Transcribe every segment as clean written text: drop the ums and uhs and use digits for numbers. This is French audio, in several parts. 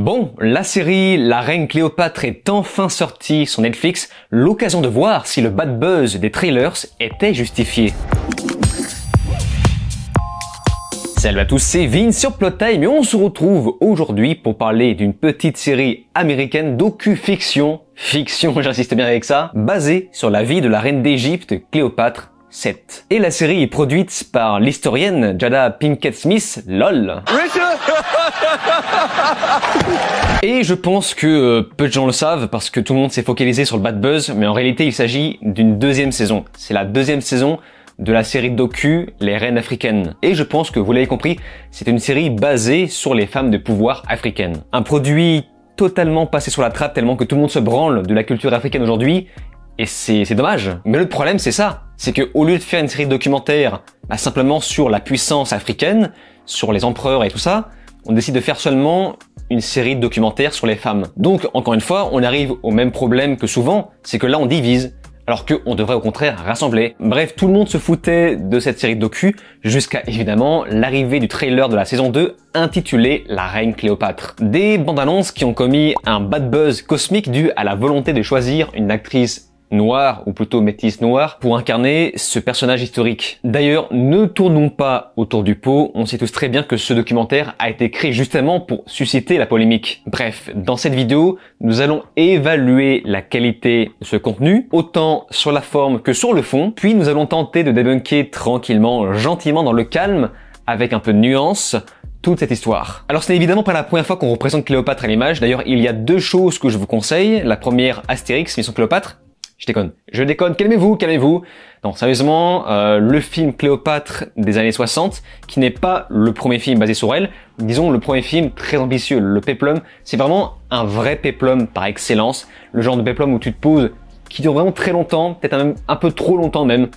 Bon, la série La Reine Cléopâtre est enfin sortie sur Netflix, l'occasion de voir si le bad buzz des trailers était justifié. Salut à tous, c'est Vince sur Plot Time et on se retrouve aujourd'hui pour parler d'une petite série américaine docu-fiction, j'insiste bien avec ça, basée sur la vie de la reine d'Égypte, Cléopâtre VII. Et la série est produite par l'historienne Jada Pinkett Smith, LOL. Et je pense que peu de gens le savent parce que tout le monde s'est focalisé sur le bad buzz, mais en réalité il s'agit d'une deuxième saison. C'est la deuxième saison de la série docu Les Reines africaines. Et je pense que vous l'avez compris, c'est une série basée sur les femmes de pouvoir africaines. Un produit totalement passé sur la trappe tellement que tout le monde se branle de la culture africaine aujourd'hui, et c'est dommage. Mais le problème c'est ça, c'est que au lieu de faire une série documentaire simplement sur la puissance africaine, sur les empereurs et tout ça, on décide de faire seulement une série documentaire sur les femmes. Donc encore une fois, on arrive au même problème que souvent, c'est que là on divise. Alors qu'on devrait au contraire rassembler. Bref, tout le monde se foutait de cette série de docu, jusqu'à évidemment l'arrivée du trailer de la saison 2 intitulé La Reine Cléopâtre. Des bandes annonces qui ont commis un bad buzz cosmique dû à la volonté de choisir une actrice noire, ou plutôt métisse noire, pour incarner ce personnage historique. D'ailleurs, ne tournons pas autour du pot, on sait tous très bien que ce documentaire a été créé justement pour susciter la polémique. Bref, dans cette vidéo, nous allons évaluer la qualité de ce contenu, autant sur la forme que sur le fond, puis nous allons tenter de débunker tranquillement, gentiment dans le calme, avec un peu de nuance, toute cette histoire. Alors ce n'est évidemment pas la première fois qu'on représente Cléopâtre à l'image, d'ailleurs il y a deux choses que je vous conseille. La première, Astérix, Mission Cléopâtre. Je déconne, calmez-vous. Non, sérieusement, le film Cléopâtre des années 60, qui n'est pas le premier film basé sur elle, disons le premier film très ambitieux, le péplum, c'est vraiment un vrai péplum par excellence, le genre de péplum où tu te poses, qui dure vraiment très longtemps, peut-être même un peu trop longtemps même.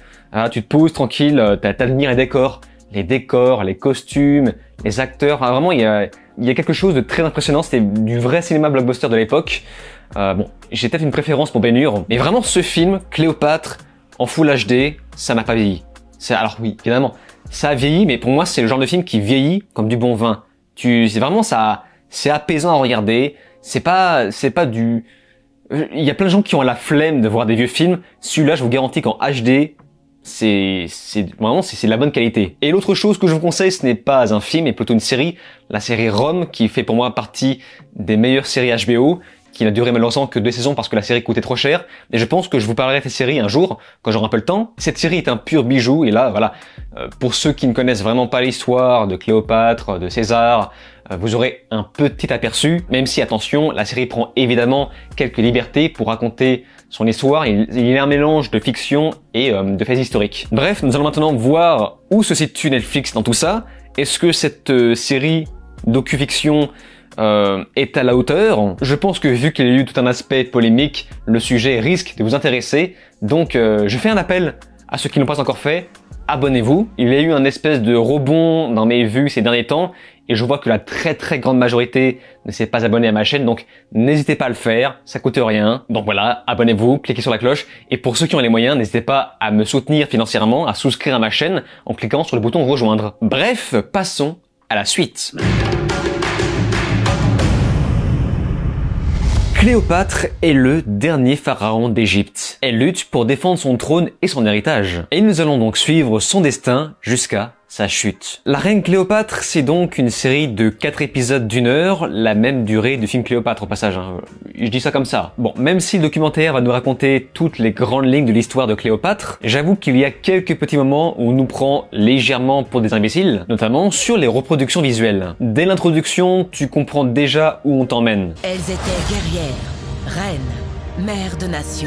Tu te poses tranquille, t'admires les décors, les costumes, les acteurs, vraiment il y a quelque chose de très impressionnant, c'était du vrai cinéma blockbuster de l'époque. Bon, j'ai peut-être une préférence pour Ben-Hur, mais vraiment ce film, Cléopâtre, en Full HD, ça n'a pas vieilli. Alors oui, évidemment, ça a vieilli, mais pour moi c'est le genre de film qui vieillit comme du bon vin. C'est vraiment ça, c'est apaisant à regarder, c'est pas du... Il y a plein de gens qui ont la flemme de voir des vieux films, celui-là je vous garantis qu'en HD, c'est vraiment c'est la bonne qualité. Et l'autre chose que je vous conseille, ce n'est pas un film, mais plutôt une série, la série Rome, qui fait pour moi partie des meilleures séries HBO, qui n'a duré malheureusement que 2 saisons parce que la série coûtait trop cher. Et je pense que je vous parlerai de cette série un jour, quand j'aurai un peu le temps. Cette série est un pur bijou, et là, voilà, pour ceux qui ne connaissent vraiment pas l'histoire de Cléopâtre, de César, vous aurez un petit aperçu, même si, attention, la série prend évidemment quelques libertés pour raconter son histoire. Il y a un mélange de fiction et de faits historiques. Bref, nous allons maintenant voir où se situe Netflix dans tout ça. Est-ce que cette série docu-fiction est à la hauteur? Je pense que vu qu'il y a eu tout un aspect polémique, le sujet risque de vous intéresser. Donc je fais un appel à ceux qui ne l'ont pas encore fait. Abonnez-vous. Il y a eu un espèce de rebond dans mes vues ces derniers temps et je vois que la très grande majorité ne s'est pas abonnée à ma chaîne, donc n'hésitez pas à le faire, ça coûte rien. Donc voilà, abonnez-vous, cliquez sur la cloche et pour ceux qui ont les moyens, n'hésitez pas à me soutenir financièrement, à souscrire à ma chaîne en cliquant sur le bouton rejoindre. Bref, passons à la suite. Cléopâtre est le dernier pharaon d'Égypte. Elle lutte pour défendre son trône et son héritage. Et nous allons donc suivre son destin jusqu'à sa chute. La Reine Cléopâtre, c'est donc une série de 4 épisodes d'1 heure, la même durée du film Cléopâtre au passage. Je dis ça comme ça. Bon, même si le documentaire va nous raconter toutes les grandes lignes de l'histoire de Cléopâtre, j'avoue qu'il y a quelques petits moments où on nous prend légèrement pour des imbéciles, notamment sur les reproductions visuelles. Dès l'introduction, tu comprends déjà où on t'emmène. Elles étaient guerrières, reines, mères de nations.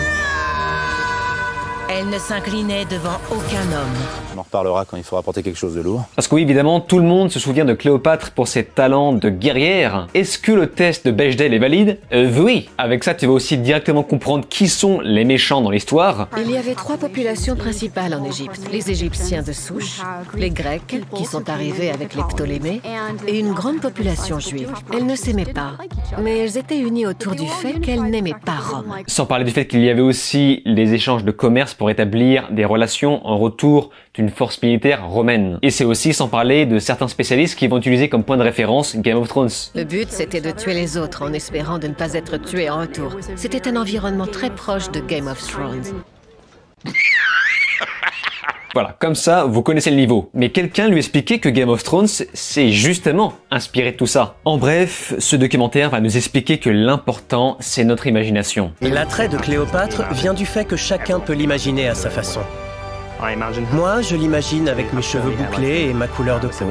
Elle ne s'inclinait devant aucun homme. On en reparlera quand il faudra porter quelque chose de lourd. Parce que oui, évidemment, tout le monde se souvient de Cléopâtre pour ses talents de guerrière. Est-ce que le test de Bechdel est valide? Oui. Avec ça, tu vas aussi directement comprendre qui sont les méchants dans l'histoire. Il y avait 3 populations principales en Égypte. Les Égyptiens de souche, les Grecs, qui sont arrivés avec les Ptolémées, et une grande population juive. Elles ne s'aimaient pas, mais elles étaient unies autour du fait qu'elles n'aimaient pas Rome. Sans parler du fait qu'il y avait aussi les échanges de commerce pour établir des relations en retour d'une force militaire romaine. Et c'est aussi sans parler de certains spécialistes qui vont utiliser comme point de référence Game of Thrones. Le but, c'était de tuer les autres en espérant de ne pas être tué en retour. C'était un environnement très proche de Game of Thrones. Voilà, comme ça, vous connaissez le niveau. Mais quelqu'un lui expliquait que Game of Thrones, c'est justement inspiré de tout ça. En bref, ce documentaire va nous expliquer que l'important, c'est notre imagination. L'attrait de Cléopâtre vient du fait que chacun peut l'imaginer à sa façon. Moi, je l'imagine avec mes cheveux bouclés et ma couleur de peau.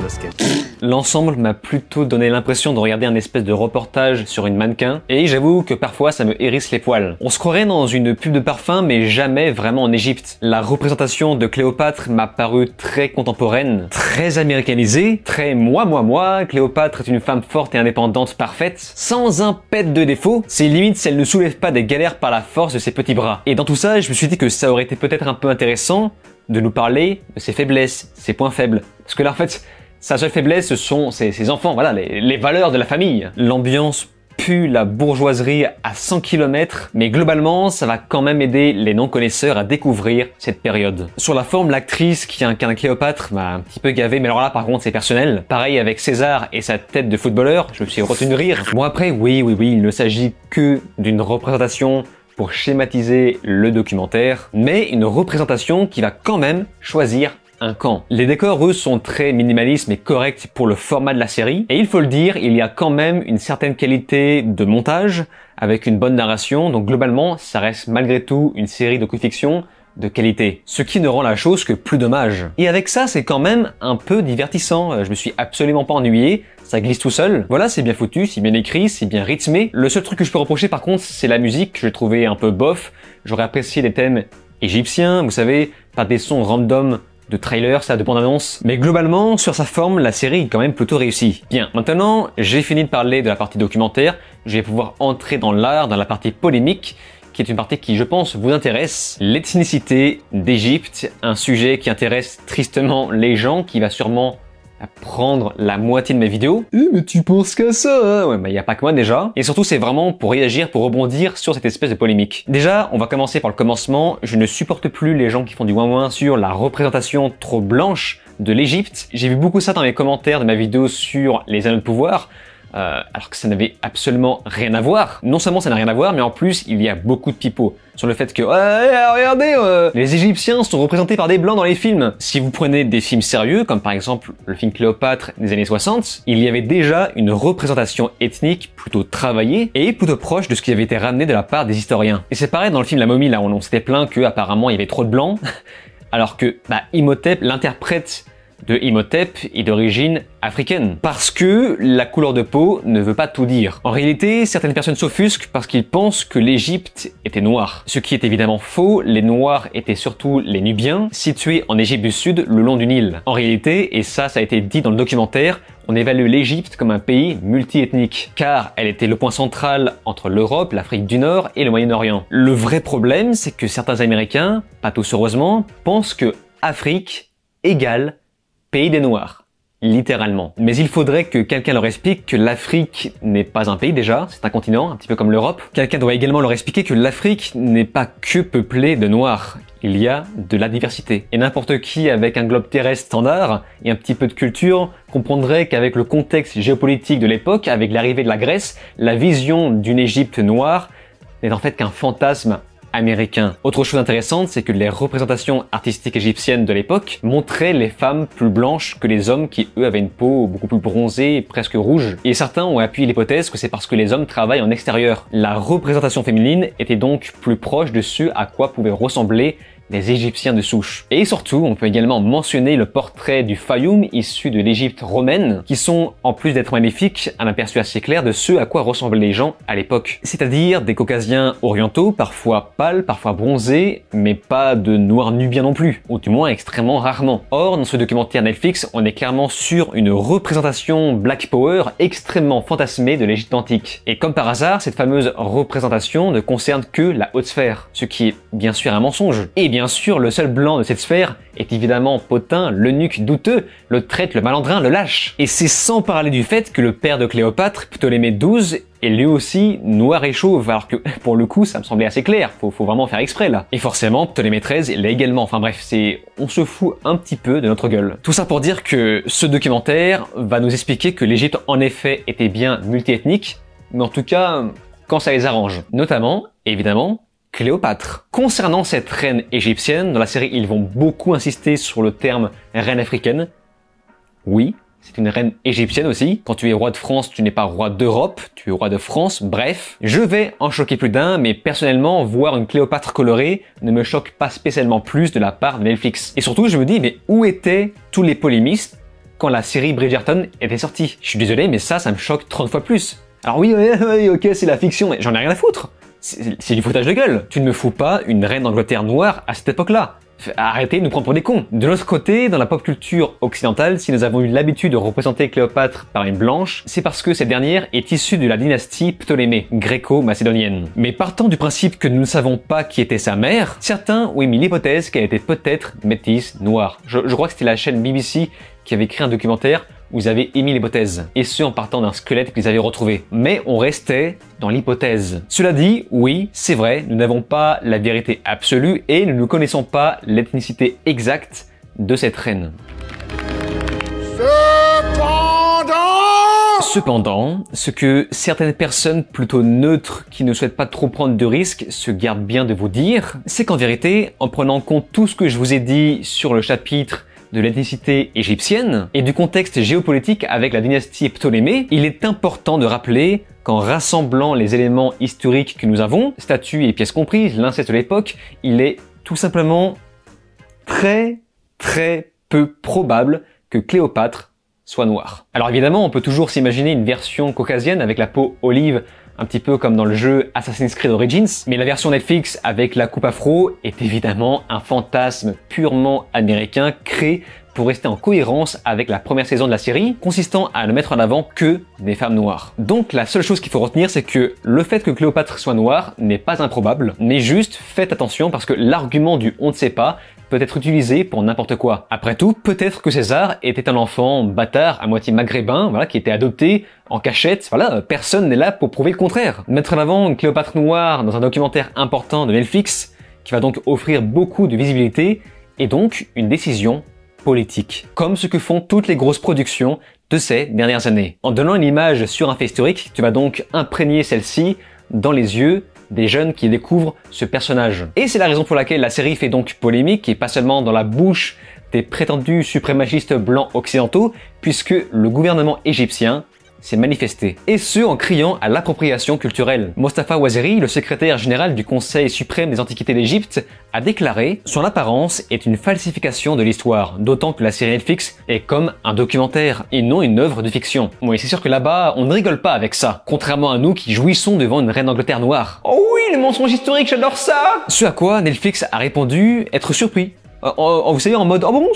L'ensemble m'a plutôt donné l'impression de regarder un espèce de reportage sur une mannequin, et j'avoue que parfois ça me hérisse les poils. On se croirait dans une pub de parfum, mais jamais vraiment en Égypte. La représentation de Cléopâtre m'a paru très contemporaine, très américanisée, très moi. Cléopâtre est une femme forte et indépendante parfaite, sans un pet de défaut. C'est limite si elle ne soulève pas des galères par la force de ses petits bras. Et dans tout ça, je me suis dit que ça aurait été peut-être un peu intéressant de nous parler de ses faiblesses, ses points faibles. Parce que là, en fait, sa seule faiblesse, ce sont ses enfants, voilà, les valeurs de la famille. L'ambiance pue la bourgeoiserie à 100 km, mais globalement, ça va quand même aider les non-connaisseurs à découvrir cette période. Sur la forme, l'actrice qui incarne Cléopâtre m'a un petit peu gavé, mais alors là, par contre, c'est personnel. Pareil avec César et sa tête de footballeur, je me suis retenu de rire. Bon après, oui, il ne s'agit que d'une représentation pour schématiser le documentaire, mais une représentation qui va quand même choisir un camp. Les décors, eux, sont très minimalistes mais corrects pour le format de la série, et il faut le dire, il y a quand même une certaine qualité de montage, avec une bonne narration, donc globalement, ça reste malgré tout une série docu-fiction de qualité. Ce qui ne rend la chose que plus dommage. Et avec ça, c'est quand même un peu divertissant. Je me suis absolument pas ennuyé. Ça glisse tout seul. Voilà, c'est bien foutu, c'est bien écrit, c'est bien rythmé. Le seul truc que je peux reprocher par contre, c'est la musique que j'ai trouvé un peu bof. J'aurais apprécié des thèmes égyptiens, vous savez, pas des sons random de trailer, ça, de bande-annonce. Mais globalement, sur sa forme, la série est quand même plutôt réussie. Bien, maintenant, j'ai fini de parler de la partie documentaire. Je vais pouvoir entrer dans l'art, dans la partie polémique, qui est une partie qui, je pense, vous intéresse. L'ethnicité d'Égypte, un sujet qui intéresse tristement les gens, qui va sûrement prendre la moitié de mes vidéos. Mais tu penses qu'à ça, hein? Ouais, y a pas que moi déjà. Et surtout, c'est vraiment pour réagir, pour rebondir sur cette espèce de polémique. Déjà, on va commencer par le commencement. Je ne supporte plus les gens qui font du ouin-ouin sur la représentation trop blanche de l'Égypte. J'ai vu beaucoup ça dans les commentaires de ma vidéo sur les anneaux de pouvoir. Alors que ça n'avait absolument rien à voir. Non seulement ça n'a rien à voir, mais en plus, il y a beaucoup de pipeaux sur le fait que regardez, les Égyptiens sont représentés par des blancs dans les films. Si vous prenez des films sérieux, comme par exemple le film Cléopâtre des années 60, il y avait déjà une représentation ethnique plutôt travaillée et plutôt proche de ce qui avait été ramené de la part des historiens. Et c'est pareil dans le film La Momie, là, on s'était plaint que apparemment il y avait trop de blancs, alors que Imhotep, l'interprète de Imhotep est d'origine africaine. Parce que la couleur de peau ne veut pas tout dire. En réalité, certaines personnes s'offusquent parce qu'ils pensent que l'Égypte était noire. Ce qui est évidemment faux, les Noirs étaient surtout les Nubiens, situés en Égypte du Sud, le long du Nil. En réalité, et ça a été dit dans le documentaire, on évalue l'Égypte comme un pays multiethnique, car elle était le point central entre l'Europe, l'Afrique du Nord et le Moyen-Orient. Le vrai problème, c'est que certains Américains, pas tous heureusement, pensent que Afrique égale pays des Noirs, littéralement. Mais il faudrait que quelqu'un leur explique que l'Afrique n'est pas un pays déjà, c'est un continent, un petit peu comme l'Europe. Quelqu'un doit également leur expliquer que l'Afrique n'est pas que peuplée de Noirs. Il y a de la diversité. Et n'importe qui avec un globe terrestre standard et un petit peu de culture comprendrait qu'avec le contexte géopolitique de l'époque, avec l'arrivée de la Grèce, la vision d'une Égypte noire n'est en fait qu'un fantasme américain. Autre chose intéressante, c'est que les représentations artistiques égyptiennes de l'époque montraient les femmes plus blanches que les hommes qui, eux, avaient une peau beaucoup plus bronzée, presque rouge. Et certains ont appuyé l'hypothèse que c'est parce que les hommes travaillent en extérieur. La représentation féminine était donc plus proche de ce à quoi pouvaient ressembler les Égyptiens de souche. Et surtout, on peut également mentionner le portrait du Fayoum issu de l'Égypte romaine, qui sont, en plus d'être magnifiques, un aperçu assez clair de ce à quoi ressemblaient les gens à l'époque. C'est-à-dire des caucasiens orientaux, parfois pâles, parfois bronzés, mais pas de noirs nubiens non plus, ou du moins extrêmement rarement. Or, dans ce documentaire Netflix, on est clairement sur une représentation Black Power extrêmement fantasmée de l'Égypte antique. Et comme par hasard, cette fameuse représentation ne concerne que la haute sphère, ce qui est bien sûr un mensonge. Et bien bien sûr, le seul blanc de cette sphère est évidemment Potin, l'eunuque douteux, le traître, le malandrin, le lâche. Et c'est sans parler du fait que le père de Cléopâtre, Ptolémée XII, est lui aussi noir et chauve, alors que pour le coup ça me semblait assez clair, faut vraiment faire exprès là. Et forcément Ptolémée XIII l'est également, enfin bref, on se fout un petit peu de notre gueule. Tout ça pour dire que ce documentaire va nous expliquer que l'Égypte en effet était bien multiethnique, mais en tout cas quand ça les arrange. Notamment, évidemment, Cléopâtre. Concernant cette reine égyptienne, dans la série ils vont beaucoup insister sur le terme reine africaine. Oui, c'est une reine égyptienne aussi. Quand tu es roi de France, tu n'es pas roi d'Europe, tu es roi de France, bref. Je vais en choquer plus d'un, mais personnellement, voir une Cléopâtre colorée ne me choque pas spécialement plus de la part de Netflix. Et surtout, je me dis, mais où étaient tous les polémistes quand la série Bridgerton était sortie? Je suis désolé, mais ça me choque 30 fois plus. Alors oui, ok, c'est la fiction, mais j'en ai rien à foutre. C'est du foutage de gueule. Tu ne me fous pas une reine d'Angleterre noire à cette époque-là. Arrêtez de nous prendre pour des cons. De l'autre côté, dans la pop culture occidentale, si nous avons eu l'habitude de représenter Cléopâtre par une blanche, c'est parce que cette dernière est issue de la dynastie Ptolémée, gréco-macédonienne. Mais partant du principe que nous ne savons pas qui était sa mère, certains ont émis l'hypothèse qu'elle était peut-être métisse noire. Je crois que c'était la chaîne BBC qui avait créé un documentaire où ils avaient émis l'hypothèse, et ce en partant d'un squelette qu'ils avaient retrouvé. Mais on restait dans l'hypothèse. Cela dit, oui, c'est vrai, nous n'avons pas la vérité absolue et nous ne connaissons pas l'ethnicité exacte de cette reine. Cependant, ce que certaines personnes plutôt neutres qui ne souhaitent pas trop prendre de risques se gardent bien de vous dire, c'est qu'en vérité, en prenant en compte tout ce que je vous ai dit sur le chapitre de l'ethnicité égyptienne et du contexte géopolitique avec la dynastie Ptolémée, il est important de rappeler qu'en rassemblant les éléments historiques que nous avons, statues et pièces comprises, l'inceste de l'époque, il est tout simplement très peu probable que Cléopâtre soit noire. Alors évidemment, on peut toujours s'imaginer une version caucasienne avec la peau olive, un petit peu comme dans le jeu Assassin's Creed Origins, mais la version Netflix avec la coupe afro est évidemment un fantasme purement américain créé pour rester en cohérence avec la première saison de la série, consistant à ne mettre en avant que des femmes noires. Donc la seule chose qu'il faut retenir, c'est que le fait que Cléopâtre soit noire n'est pas improbable, mais juste faites attention parce que l'argument du on ne sait pas peut être utilisé pour n'importe quoi. Après tout, peut-être que César était un enfant bâtard à moitié maghrébin, voilà, qui était adopté en cachette, voilà, personne n'est là pour prouver le contraire. Mettre en avant une Cléopâtre noire dans un documentaire important de Netflix, qui va donc offrir beaucoup de visibilité, est donc une décision politique, comme ce que font toutes les grosses productions de ces dernières années. En donnant une image sur un fait historique, tu vas donc imprégner celle-ci dans les yeux des jeunes qui découvrent ce personnage. Et c'est la raison pour laquelle la série fait donc polémique, et pas seulement dans la bouche des prétendus suprémacistes blancs occidentaux, puisque le gouvernement égyptien s'est manifesté. Et ce, en criant à l'appropriation culturelle. Mostafa Ouazeri, le secrétaire général du Conseil suprême des Antiquités d'Égypte, a déclaré « Son apparence est une falsification de l'histoire, d'autant que la série Netflix est comme un documentaire et non une œuvre de fiction. » Bon, et c'est sûr que là-bas, on ne rigole pas avec ça, contrairement à nous qui jouissons devant une reine d'Angleterre noire. « Oh oui, les mensonges historiques, j'adore ça !» Ce à quoi Netflix a répondu être surpris. Vous savez, en mode « Oh bon,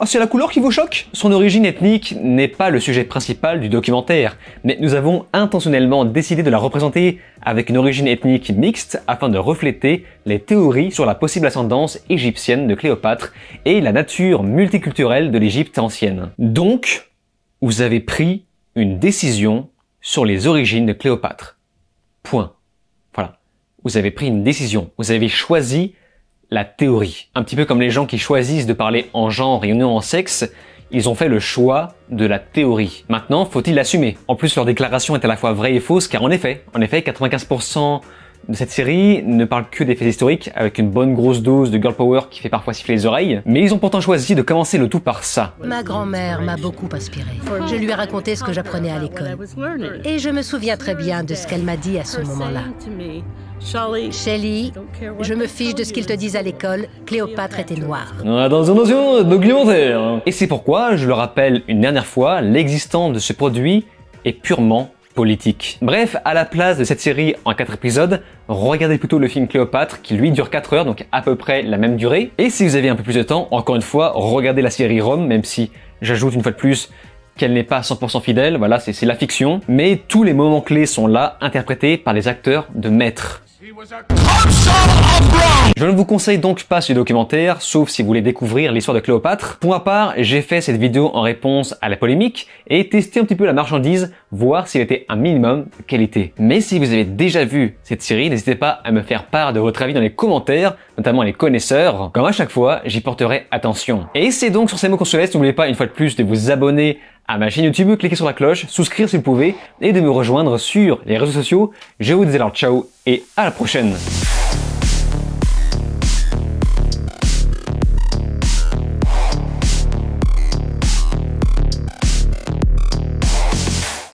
c'est la couleur qui vous choque ?» Son origine ethnique n'est pas le sujet principal du documentaire, mais nous avons intentionnellement décidé de la représenter avec une origine ethnique mixte afin de refléter les théories sur la possible ascendance égyptienne de Cléopâtre et la nature multiculturelle de l'Égypte ancienne. Donc, vous avez pris une décision sur les origines de Cléopâtre. Point. Voilà. Vous avez pris une décision. Vous avez choisi la théorie. Un petit peu comme les gens qui choisissent de parler en genre et non en sexe, ils ont fait le choix de la théorie. Maintenant, faut-il l'assumer? En plus, leur déclaration est à la fois vraie et fausse, car en effet, 95% de cette série ne parle que des faits historiques, avec une bonne grosse dose de girl power qui fait parfois siffler les oreilles, mais ils ont pourtant choisi de commencer le tout par ça. Ma grand-mère m'a beaucoup inspirée. Je lui ai raconté ce que j'apprenais à l'école. Et je me souviens très bien de ce qu'elle m'a dit à ce moment-là. Shelley, je me fiche de ce qu'ils te disent à l'école, Cléopâtre était noire. Attention, documentaire. Et c'est pourquoi, je le rappelle une dernière fois, l'existence de ce produit est purement politique. Bref, à la place de cette série en 4 épisodes, regardez plutôt le film Cléopâtre qui lui dure 4 heures, donc à peu près la même durée. Et si vous avez un peu plus de temps, encore une fois, regardez la série Rome, même si j'ajoute une fois de plus qu'elle n'est pas 100% fidèle, voilà, c'est la fiction. Mais tous les moments clés sont là, interprétés par les acteurs de maître. Je ne vous conseille donc pas ce documentaire, sauf si vous voulez découvrir l'histoire de Cléopâtre. Pour ma part, j'ai fait cette vidéo en réponse à la polémique et tester un petit peu la marchandise, voir s'il était un minimum de qualité. Mais si vous avez déjà vu cette série, n'hésitez pas à me faire part de votre avis dans les commentaires, notamment les connaisseurs. Comme à chaque fois, j'y porterai attention. Et c'est donc sur ces mots qu'on se laisse. N'oubliez pas une fois de plus de vous abonner à ma chaîne YouTube, cliquez sur la cloche, souscrire si vous pouvez et de me rejoindre sur les réseaux sociaux. Je vous dis alors ciao et à la prochaine.